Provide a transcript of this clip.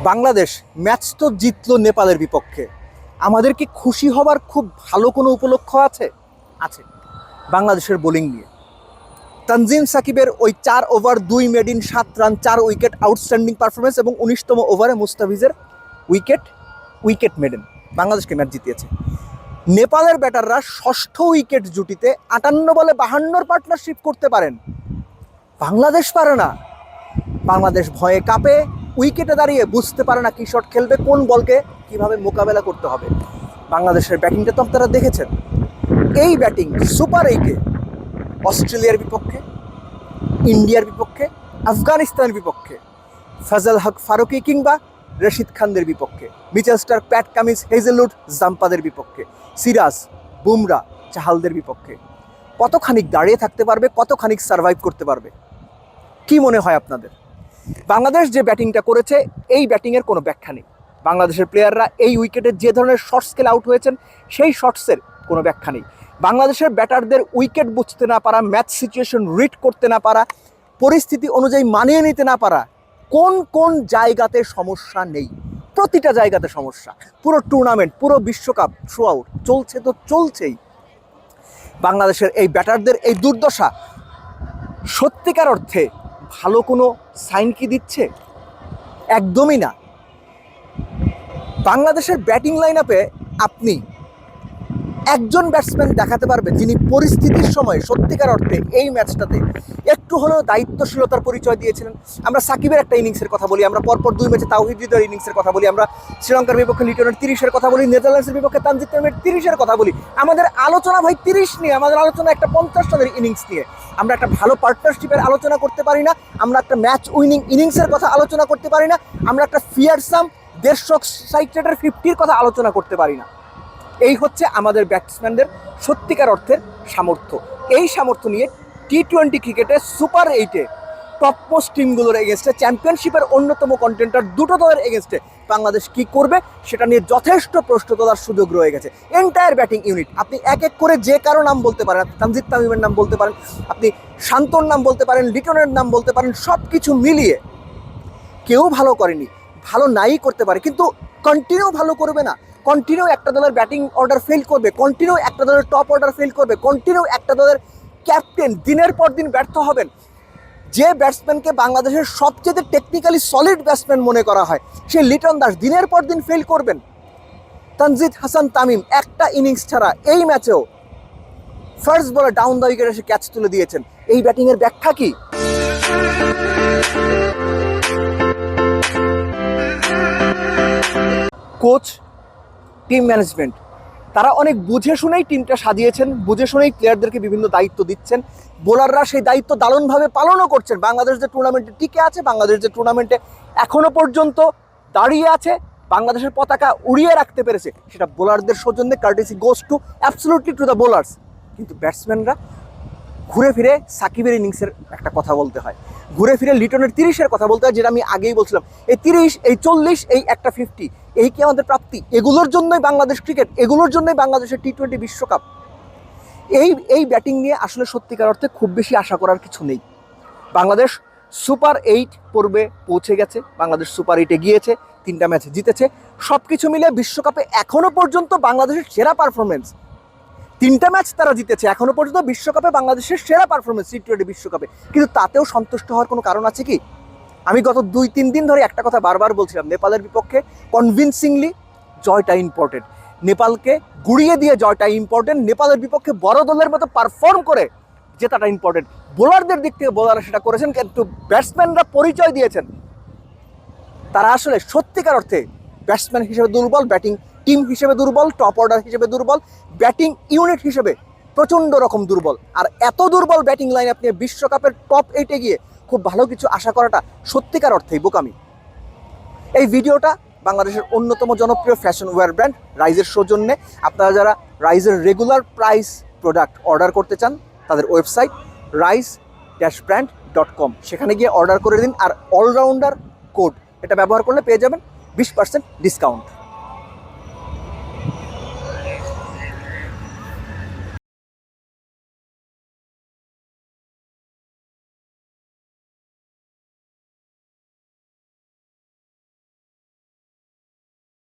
Bangladesh match তো জিতলো নেপালের বিপক্ষে। আমাদের কি খুশি হবার খুব ভালো কোনো উপলক্ষ আছে? আছে, বাংলাদেশের বোলিং নিয়ে। তানজিম সাকিবের ওই 4 over 2 মেডিন 7 run 4 wicket outstanding performance এবং 19তম ওভারে মুস্তাফিজের উইকেট মেডেন বাংলাদেশকে ম্যাচ জিতিয়েছে। নেপালের ব্যাটাররা ষষ্ঠ উইকেট জুটিতে 58 বলে 52 পার্টনারশিপ করতে পারেন, বাংলাদেশ পারে না। বাংলাদেশ ভয়ে কাঁপে, উইকেটে দাঁড়িয়ে বুঝতে পারে না কি শট খেলবে, কোন বলকে কিভাবে মোকাবেলা করতে হবে। বাংলাদেশের ব্যাটিংটা তো আপনারা দেখেছেন। এই ব্যাটিং সুপার 8-এ অস্ট্রেলিয়ার বিপক্ষে, ইন্ডিয়ার বিপক্ষে, আফগানিস্তানের বিপক্ষে, ফজল হক ফারুকি কিংবা রশিদ খানদের বিপক্ষে, Mitchell Starc, Pat Cummins, Hazlewood, জাম্পাদের বিপক্ষে, সিরাজ, বুমরা, চাহালদের বিপক্ষে কতখানিক দাঁড়িয়ে থাকতে পারবে, কতখানিক সার্ভাইভ করতে পারবে? কি মনে হয় আপনাদের? বাংলাদেশ যে ব্যাটিংটা করেছে, এই ব্যাটিংয়ের কোনো ব্যাখ্যা নেই। বাংলাদেশের প্লেয়াররা এই উইকেটে যে ধরনের শর্ট স্কেল আউট হয়েছেন, সেই শর্টসের কোনো ব্যাখ্যা নেই। বাংলাদেশের ব্যাটারদের উইকেট বুঝতে না পারা, ম্যাচ সিচুয়েশন রিড করতে না পারা, পরিস্থিতি অনুযায়ী মানিয়ে নিতে না পারা, কোন কোন জায়গাতে সমস্যা নেই? প্রতিটা জায়গাতে সমস্যা। পুরো টুর্নামেন্ট, পুরো বিশ্বকাপ থ্রু আউট চলছে তো চলছেই। বাংলাদেশের এই ব্যাটারদের এই দুর্দশা সত্যিকার অর্থে ভালো কোনো সাইন কি দিচ্ছে? একদমই না। বাংলাদেশের ব্যাটিং লাইন আপে আপনি একজন ব্যাটসম্যান দেখাতে পারবেন যিনি পরিস্থিতির সময় সত্যিকার অর্থে এই ম্যাচটাতে একটু হলেও দায়িত্বশীলতার পরিচয় দিয়েছিলেন। আমরা সাকিবের একটা ইনিংসের কথা বলি, আমরা পরপর 2 ম্যাচে তাওহিদ হৃদয়ের ইনিংসের কথা বলি, আমরা শ্রীলঙ্কার বিপক্ষে লিটনের 30-এর কথা বলি, নেদারল্যান্ডসের বিপক্ষে তানজিদ তামিমের 30-এর কথা বলি। আমাদের আলোচনা ভাই 30 নিয়ে, আমাদের আলোচনা একটা 50 রানের ইনিংস নিয়ে। আমরা একটা ভালো পার্টনারশিপের আলোচনা করতে পারি না, আমরা একটা ম্যাচ উইনিং ইনিংসের কথা আলোচনা করতে পারি না, আমরা একটা ফিয়ারসাম 150 স্ট্রাইক রেটের 50-র কথা আলোচনা করতে পারি না। এই হচ্ছে আমাদের ব্যাটসম্যানদের সত্যিকার অর্থের সামর্থ্য। এই সামর্থ্য নিয়ে টি-20 ক্রিকেটে সুপার 8-এ টপমোস্ট টিমগুলোর এগেনস্টে, চ্যাম্পিয়নশিপের অন্যতম কন্টেন্টার দুটো দলের এগেনস্টে বাংলাদেশ কি করবে সেটা নিয়ে যথেষ্ট প্রশ্ন তোলার সুযোগ রয়ে গেছে। এন্টায়ার ব্যাটিং ইউনিট, আপনি এক এক করে যে কারো নাম বলতে পারেন, আপনি তানজিদ তামিমের নাম বলতে পারেন, আপনি শান্তর নাম বলতে পারেন, লিটনের নাম বলতে পারেন, সব কিছু মিলিয়ে কেউ ভালো করেনি, ভালো নাই করতে পারে, কিন্তু কন্টিনিউ ভালো করবে না। কন্টিনিউ একটা দলের ব্যাটিং অর্ডার ফেল করবে, কন্টিনিউ একটা দলের টপ অর্ডার ফেল করবে, কন্টিনিউ একটা দলের ক্যাপ্টেন দিনের পর দিন ব্যর্থ হবেন। যে ব্যাটসম্যানকে বাংলাদেশের সবচেয়ে টেকনিক্যালি সলিড ব্যাটসম্যান মনে করা হয়, সে লিটন দাস, দিনের পর দিন ফেল করবেন। তানজিদ হাসান তামিম একটা ইনিংস ছাড়া এই ম্যাচেও ফার্স্ট বলে ডাউন দ্য উইকেট এসে ক্যাচ তুলে দিয়েছেন। এই ব্যাটিংয়ের ব্যাখ্যা কি? কোচ, টিম ম্যানেজমেন্ট, তারা অনেক বুঝে শুনেই টিমটা সাজিয়েছেন, বুঝে শুনেই প্লেয়ারদেরকে বিভিন্ন দায়িত্ব দিচ্ছেন। বোলাররা সেই দায়িত্ব দারুণভাবে পালনও করছেন। বাংলাদেশ যে টুর্নামেন্টে টিকে আছে, বাংলাদেশ যে টুর্নামেন্টে এখনো পর্যন্ত দাঁড়িয়ে আছে, বাংলাদেশের পতাকা উড়িয়ে রাখতে পেরেছে, সেটা বোলারদের সৌজন্যে, courtesy goes to absolutely to the bowlers. কিন্তু ব্যাটসম্যানরা ঘুরে ফিরে সাকিবের ইনিংসের একটা কথা বলতে হয়, ঘুরে ফিরে লিটনের 30-এর কথা বলতে হয়, যেটা আমি আগেই বলছিলাম। এই 30, এই 40, এই একটা 50, এই কি আমাদের প্রাপ্তি? এগুলোর জন্যই বাংলাদেশ ক্রিকেট, এগুলোর জন্যই বাংলাদেশের টি-20 বিশ্বকাপ। এই ব্যাটিং নিয়ে আসলে সত্যিকার অর্থে খুব বেশি আশা করার কিছু নেই। বাংলাদেশ সুপার 8 পর্বে পৌঁছে গেছে, বাংলাদেশ সুপার 8-এ গিয়েছে, 3টা ম্যাচ জিতেছে। সব কিছু মিলে বিশ্বকাপে এখনো পর্যন্ত বাংলাদেশের সেরা পারফরমেন্স। 3টা ম্যাচ তারা জিতেছে, এখনো পর্যন্ত বিশ্বকাপে বাংলাদেশের সেরা পারফরমেন্স টি-20 বিশ্বকাপে। কিন্তু তাতেও সন্তুষ্ট হওয়ার কোনো কারণ আছে কি? আমি গত 2-3 দিন ধরে একটা কথা বারবার বলছিলাম, নেপালের বিপক্ষে কনভিনসিংলি জয়টা ইম্পর্টেন্ট, নেপালকে গুড়িয়ে দিয়ে জয়টা ইম্পর্টেন্ট, নেপালের বিপক্ষে বড় দলের মতো পারফর্ম করে জেতাটা ইম্পর্টেন্ট। বোলারদের দিক থেকে বোলাররা সেটা করেছেন, কিন্তু ব্যাটসম্যানরা পরিচয় দিয়েছেন তারা আসলে সত্যিকার অর্থে ব্যাটসম্যান হিসেবে দুর্বল, ব্যাটিং টিম হিসেবে দুর্বল, টপ অর্ডার হিসেবে দুর্বল, ব্যাটিং ইউনিট হিসেবে প্রচণ্ড রকম দুর্বল। আর এত দুর্বল ব্যাটিং লাইন আপনি বিশ্বকাপের টপ 8-এ গিয়ে খুব ভালো কিছু আশা করাটা সত্যিকার অর্থেই বোকামি। এই ভিডিওটা বাংলাদেশের অন্যতম জনপ্রিয় ফ্যাশন ওয়্যার ব্র্যান্ড রাইজের সৌজন্যে। আপনারা যারা রাইজের রেগুলার প্রাইস প্রোডাক্ট অর্ডার করতে চান, তাদের ওয়েবসাইট rise-brand.com, সেখানে গিয়ে অর্ডার করে দিন। আর অলরাউন্ডার কোড এটা ব্যবহার করলে পেয়ে যাবেন 20% ডিসকাউন্ট।